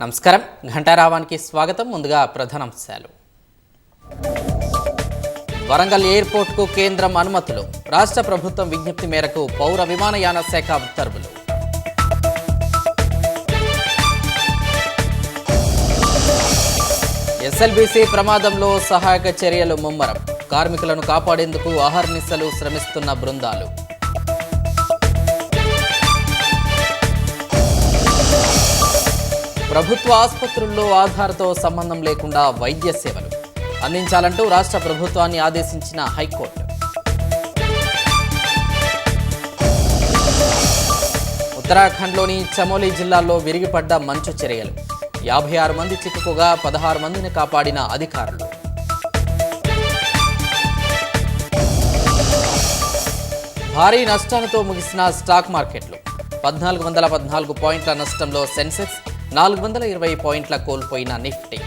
నమస్కారం ఘంటారావానికి స్వాగతం. ముందుగా ప్రధానాంశాలు. వరంగల్ ఎయిర్పోర్టుకు కేంద్రం అనుమతులు. రాష్ట్ర ప్రభుత్వం విజ్ఞప్తి మేరకు పౌర విమానయాన శాఖ ఉత్తర్వులు. ఎస్ఎల్బీసీ ప్రమాదంలో సహాయక చర్యలు ముమ్మరం. కార్మికులను కాపాడేందుకు అహర్నిశలు శ్రమిస్తున్న బృందాలు. ప్రభుత్వ ఆసుపత్రుల్లో ఆధార్తో సంబంధం లేకుండా వైద్య సేవలు అందించాలంటూ రాష్ట్ర ప్రభుత్వాన్ని ఆదేశించిన హైకోర్టు. ఉత్తరాఖండ్లోని చమోలీ జిల్లాలో విరిగిపడ్డ మంచు చర్యలు. 56 మంది చిక్కుకోగా 16 మందిని కాపాడిన అధికారులు. భారీ నష్టాలతో ముగిసిన స్టాక్ మార్కెట్లు. 1414 పాయింట్ల నష్టంలో సెన్సెక్స్, 420 పాయింట్ల కోల్పోయిన నిఫ్టీ.